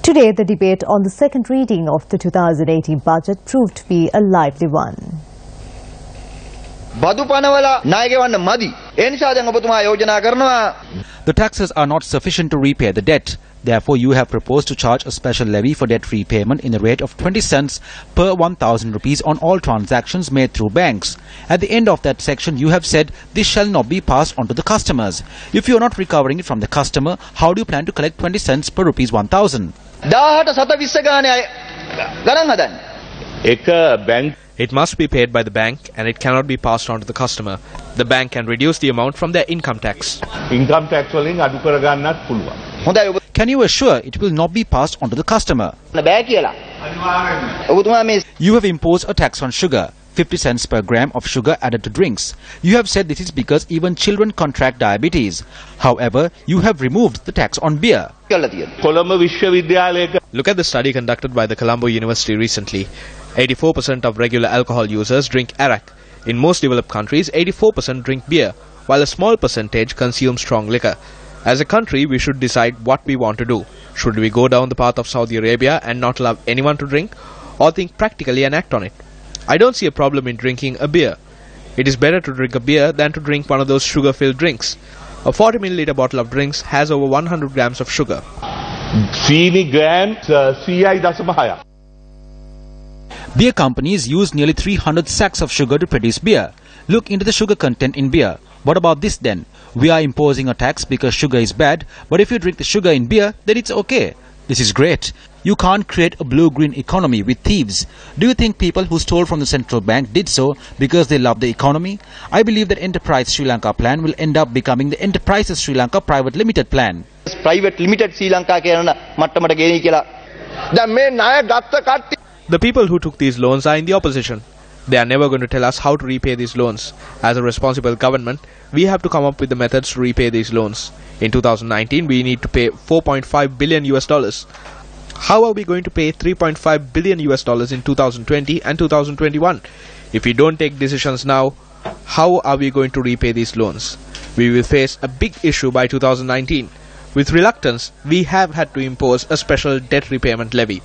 Today, the debate on the second reading of the 2018 budget proved to be a lively one. The taxes are not sufficient to repay the debt. Therefore, you have proposed to charge a special levy for debt repayment in the rate of 20 cents per 1,000 rupees on all transactions made through banks. At the end of that section, you have said this shall not be passed on to the customers. If you are not recovering it from the customer, how do you plan to collect 20 cents per rupees 1,000? It must be paid by the bank and it cannot be passed on to the customer. The bank can reduce the amount from their income tax. Can you assure it will not be passed on to the customer? You have imposed a tax on sugar, 50 cents per gram of sugar added to drinks. You have said this is because even children contract diabetes. However, you have removed the tax on beer. Look at the study conducted by the Colombo University recently. 84% of regular alcohol users drink arak. In most developed countries, 84% drink beer, while a small percentage consume strong liquor. As a country, we should decide what we want to do. Should we go down the path of Saudi Arabia and not allow anyone to drink, or think practically and act on it? I don't see a problem in drinking a beer. It is better to drink a beer than to drink one of those sugar-filled drinks. A 40 milliliter bottle of drinks has over 100 grams of sugar. Beer companies use nearly 300 sacks of sugar to produce beer. Look into the sugar content in beer. What about this then? We are imposing a tax because sugar is bad, but if you drink the sugar in beer, then it's okay. This is great. You can't create a blue-green economy with thieves. Do you think people who stole from the central bank did so because they love the economy? I believe that Enterprise Sri Lanka plan will end up becoming the Enterprises Sri Lanka Private Limited plan. Private Limited Sri Lanka The people who took these loans are in the opposition. They are never going to tell us how to repay these loans. As a responsible government, we have to come up with the methods to repay these loans. In 2019, we need to pay $4.5 billion. How are we going to pay $3.5 billion in 2020 and 2021? If we don't take decisions now, how are we going to repay these loans? We will face a big issue by 2019. With reluctance, we have had to impose a special debt repayment levy.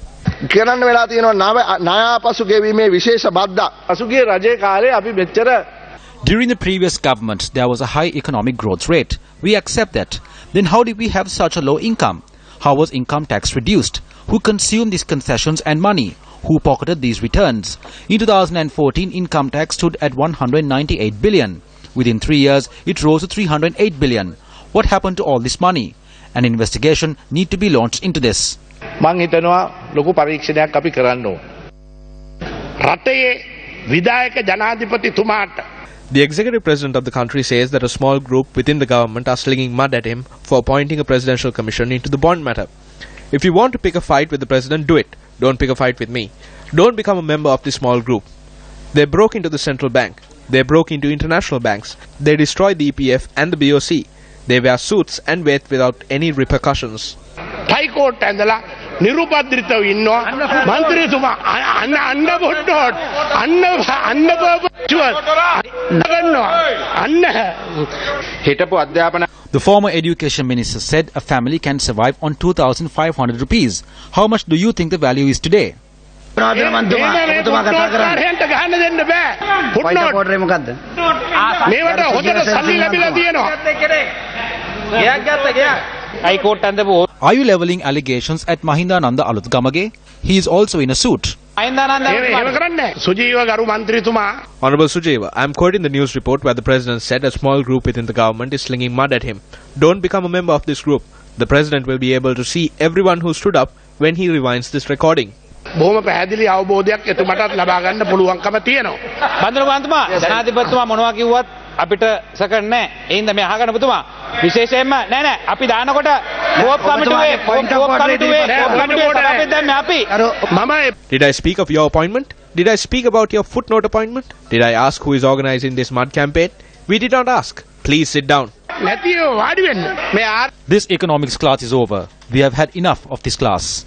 During the previous government, there was a high economic growth rate. We accept that. Then how did we have such a low income? How was income tax reduced? Who consumed these concessions and money? Who pocketed these returns? In 2014, income tax stood at 198 billion. Within 3 years, it rose to 308 billion. What happened to all this money? An investigation need to be launched into this. The executive president of the country says that a small group within the government are slinging mud at him for appointing a presidential commission into the bond matter. If you want to pick a fight with the president, do it. Don't pick a fight with me. Don't become a member of this small group. They broke into the central bank. They broke into international banks. They destroyed the EPF and the BOC. They wear suits and wait without any repercussions. High Court and the Nirupadrita inno Mantri Suma The former education minister said a family can survive on 2,500 rupees. How much do you think the value is today? Are you levelling allegations at Mahindananda Alutgamage? He is also in a suit. Honorable Sujiva, I am quoting the news report where the president said a small group within the government is slinging mud at him. Don't become a member of this group. The president will be able to see everyone who stood up when he rewinds this recording. අපිට සකරන්නේ නැහැ. ඒ හින්දා මේ අහගන්න පුතුමා විශේෂයෙන්ම නෑ අපි දානකොට COPE කමිටුවේ සභාපති දැම්මේ අපි. Did I speak of your appointment? Did I speak about your footnote appointment? Did I ask who is organizing this mud campaign? We did not ask. Please sit down. This economics class is over. We have had enough of this class.